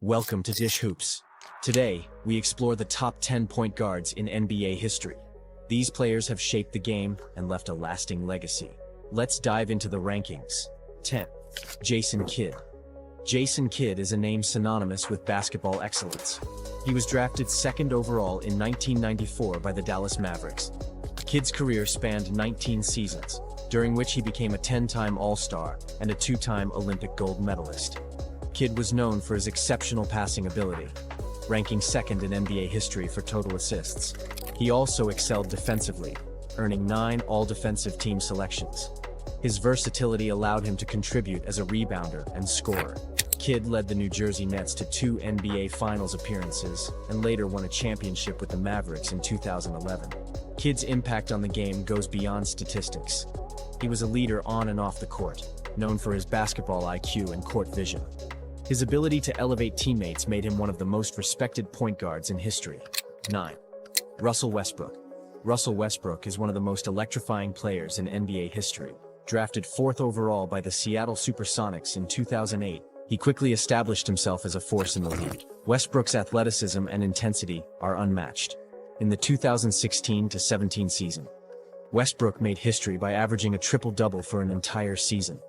Welcome to Dish Hoops. Today, we explore the top 10 point guards in NBA history. These players have shaped the game and left a lasting legacy. Let's dive into the rankings. 10. Jason Kidd. Jason Kidd is a name synonymous with basketball excellence. He was drafted second overall in 1994 by the Dallas Mavericks. Kidd's career spanned 19 seasons, during which he became a 10-time All-Star and a 2-time Olympic gold medalist. Kidd was known for his exceptional passing ability, ranking second in NBA history for total assists. He also excelled defensively, earning 9 All-Defensive Team selections. His versatility allowed him to contribute as a rebounder and scorer. Kidd led the New Jersey Nets to 2 NBA Finals appearances and later won a championship with the Mavericks in 2011. Kidd's impact on the game goes beyond statistics. He was a leader on and off the court, known for his basketball IQ and court vision. His ability to elevate teammates made him one of the most respected point guards in history. 9. Russell Westbrook. Russell Westbrook is one of the most electrifying players in NBA history. Drafted 4th overall by the Seattle Supersonics in 2008, he quickly established himself as a force in the league. Westbrook's athleticism and intensity are unmatched. In the 2016-17 season, Westbrook made history by averaging a triple-double for an entire season,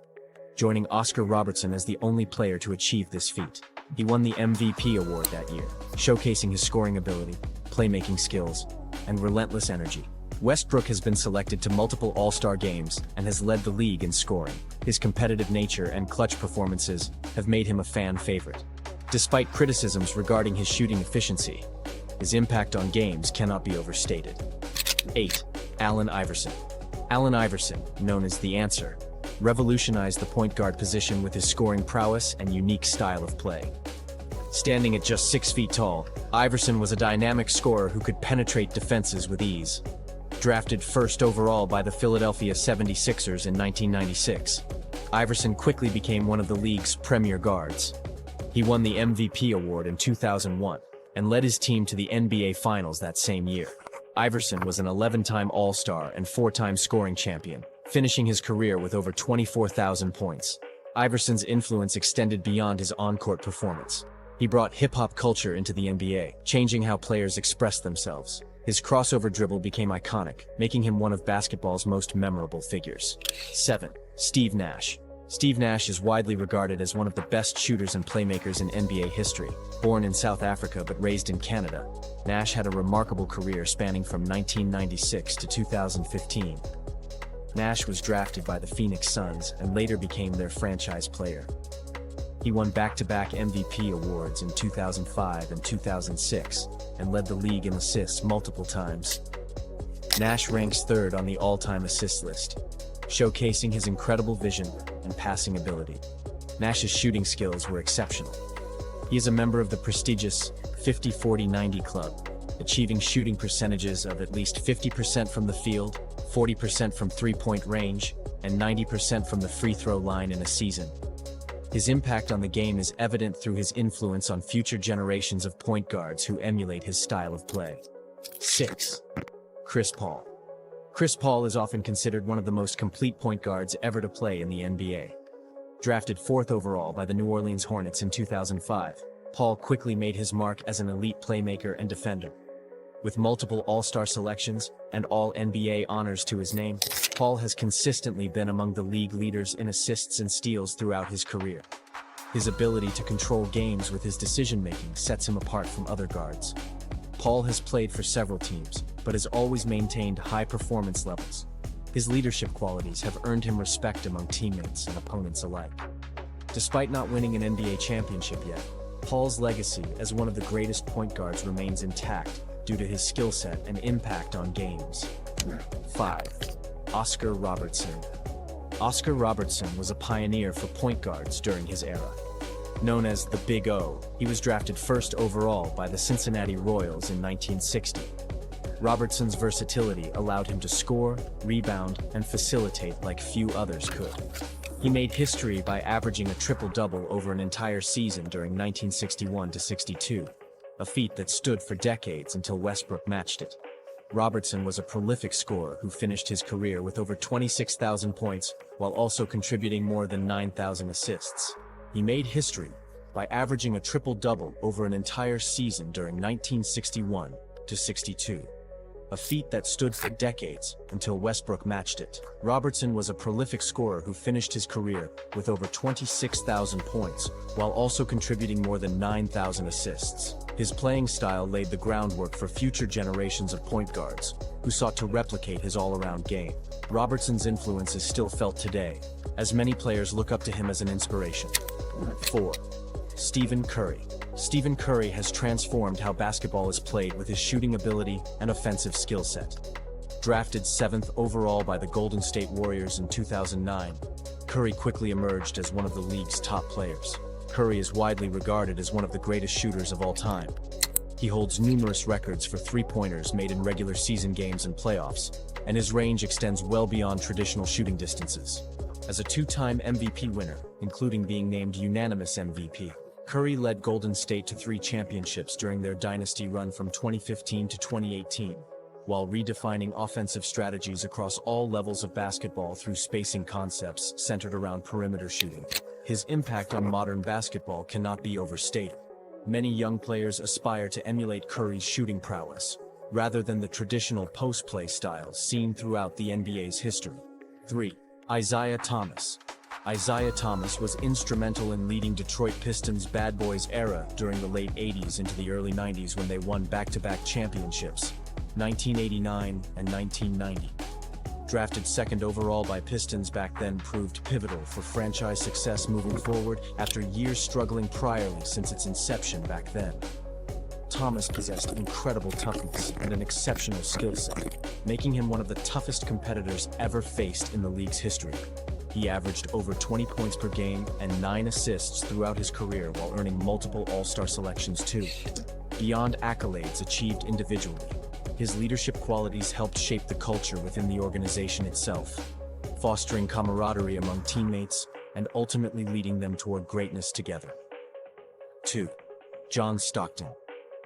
joining Oscar Robertson as the only player to achieve this feat. He won the MVP award that year, showcasing his scoring ability, playmaking skills, and relentless energy. Westbrook has been selected to multiple All-Star games and has led the league in scoring. His competitive nature and clutch performances have made him a fan favorite. Despite criticisms regarding his shooting efficiency, his impact on games cannot be overstated. 8. Allen Iverson. Allen Iverson, known as The Answer, revolutionized the point guard position with his scoring prowess and unique style of play. Standing at just 6 feet tall, Iverson was a dynamic scorer who could penetrate defenses with ease. Drafted 1st overall by the Philadelphia 76ers in 1996, Iverson quickly became one of the league's premier guards. He won the MVP award in 2001 and led his team to the NBA Finals that same year. Iverson was an 11-time All-Star and 4-time scoring champion, finishing his career with over 24,000 points. Iverson's influence extended beyond his on-court performance. He brought hip-hop culture into the NBA, changing how players express themselves. His crossover dribble became iconic, making him one of basketball's most memorable figures. 7. Steve Nash. Steve Nash is widely regarded as one of the best shooters and playmakers in NBA history. Born in South Africa but raised in Canada, Nash had a remarkable career spanning from 1996 to 2015. Nash was drafted by the Phoenix Suns and later became their franchise player. He won back-to-back MVP awards in 2005 and 2006 and led the league in assists multiple times. Nash ranks 3rd on the all-time assist list, showcasing his incredible vision and passing ability. Nash's shooting skills were exceptional. He is a member of the prestigious 50-40-90 club, achieving shooting percentages of at least 50% from the field, 40% from three-point range, and 90% from the free throw line in a season. His impact on the game is evident through his influence on future generations of point guards who emulate his style of play. 6. Chris Paul. Chris Paul is often considered one of the most complete point guards ever to play in the NBA. Drafted 4th overall by the New Orleans Hornets in 2005, Paul quickly made his mark as an elite playmaker and defender. With multiple All-Star selections and All-NBA honors to his name, Paul has consistently been among the league leaders in assists and steals throughout his career. His ability to control games with his decision-making sets him apart from other guards. Paul has played for several teams, but has always maintained high performance levels. His leadership qualities have earned him respect among teammates and opponents alike. Despite not winning an NBA championship yet, Paul's legacy as one of the greatest point guards remains intact due to his skill set and impact on games. 5. Oscar Robertson. Oscar Robertson was a pioneer for point guards during his era. Known as the Big O, he was drafted 1st overall by the Cincinnati Royals in 1960. Robertson's versatility allowed him to score, rebound, and facilitate like few others could. He made history by averaging a triple-double over an entire season during 1961-62, a feat that stood for decades until Westbrook matched it. Robertson was a prolific scorer who finished his career with over 26,000 points while also contributing more than 9,000 assists. He made history by averaging a triple-double over an entire season during 1961 to 62. A feat that stood for decades until Westbrook matched it. Robertson was a prolific scorer who finished his career with over 26,000 points, while also contributing more than 9,000 assists. His playing style laid the groundwork for future generations of point guards, who sought to replicate his all-around game. Robertson's influence is still felt today, as many players look up to him as an inspiration. 4. Stephen Curry. Stephen Curry has transformed how basketball is played with his shooting ability and offensive skill set. Drafted 7th overall by the Golden State Warriors in 2009, Curry quickly emerged as one of the league's top players. Curry is widely regarded as one of the greatest shooters of all time. He holds numerous records for three-pointers made in regular season games and playoffs, and his range extends well beyond traditional shooting distances. As a two-time MVP winner, including being named unanimous MVP, Curry led Golden State to 3 championships during their dynasty run from 2015 to 2018, while redefining offensive strategies across all levels of basketball through spacing concepts centered around perimeter shooting. His impact on modern basketball cannot be overstated. Many young players aspire to emulate Curry's shooting prowess, rather than the traditional post-play styles seen throughout the NBA's history. 3. Isaiah Thomas. Isaiah Thomas was instrumental in leading Detroit Pistons' Bad Boys era during the late 80s into the early 90s when they won back-to-back championships, 1989 and 1990. Drafted 2nd overall by Pistons back then, proved pivotal for franchise success moving forward after years struggling priorly since its inception back then. Thomas possessed incredible toughness and an exceptional skill set, making him one of the toughest competitors ever faced in the league's history. He averaged over 20 points per game and 9 assists throughout his career while earning multiple All-Star selections too. Beyond accolades achieved individually, his leadership qualities helped shape the culture within the organization itself, fostering camaraderie among teammates and ultimately leading them toward greatness together. 2. John Stockton.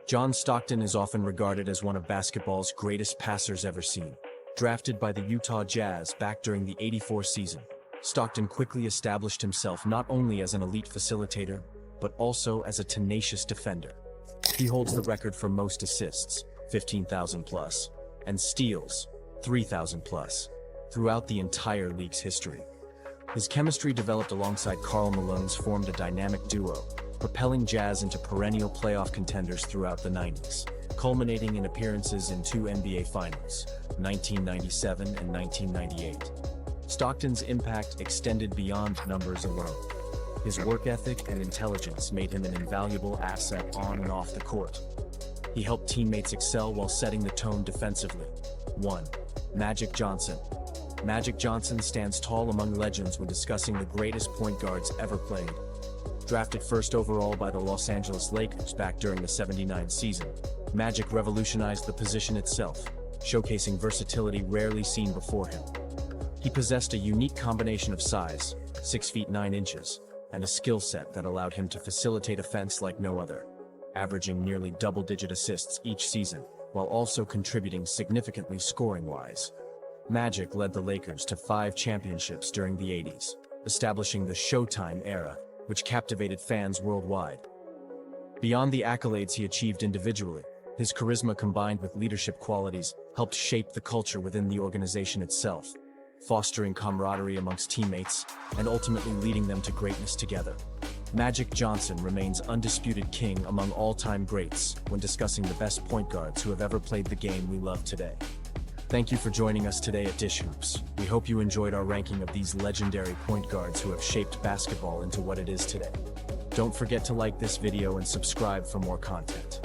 John Stockton is often regarded as one of basketball's greatest passers ever seen. Drafted by the Utah Jazz back during the '84 season, Stockton quickly established himself not only as an elite facilitator, but also as a tenacious defender. He holds the record for most assists, 15,000 plus, and steals, 3,000 plus, throughout the entire league's history. His chemistry developed alongside Karl Malone's formed a dynamic duo, propelling Jazz into perennial playoff contenders throughout the 90s, culminating in appearances in 2 NBA Finals, 1997 and 1998. Stockton's impact extended beyond numbers alone. His work ethic and intelligence made him an invaluable asset on and off the court. He helped teammates excel while setting the tone defensively. 1. Magic Johnson. Magic Johnson stands tall among legends when discussing the greatest point guards ever played. Drafted 1st overall by the Los Angeles Lakers back during the '79 season, Magic revolutionized the position itself, showcasing versatility rarely seen before him. He possessed a unique combination of size, 6 feet 9 inches, and a skill set that allowed him to facilitate offense like no other, averaging nearly double-digit assists each season, while also contributing significantly scoring-wise. Magic led the Lakers to 5 championships during the '80s, establishing the Showtime era, which captivated fans worldwide. Beyond the accolades he achieved individually, his charisma combined with leadership qualities helped shape the culture within the organization itself, fostering camaraderie amongst teammates and ultimately leading them to greatness together. Magic Johnson remains undisputed king among all-time greats when discussing the best point guards who have ever played the game we love today. Thank you for joining us today at Dish Hoops. We hope you enjoyed our ranking of these legendary point guards who have shaped basketball into what it is today. Don't forget to like this video and subscribe for more content.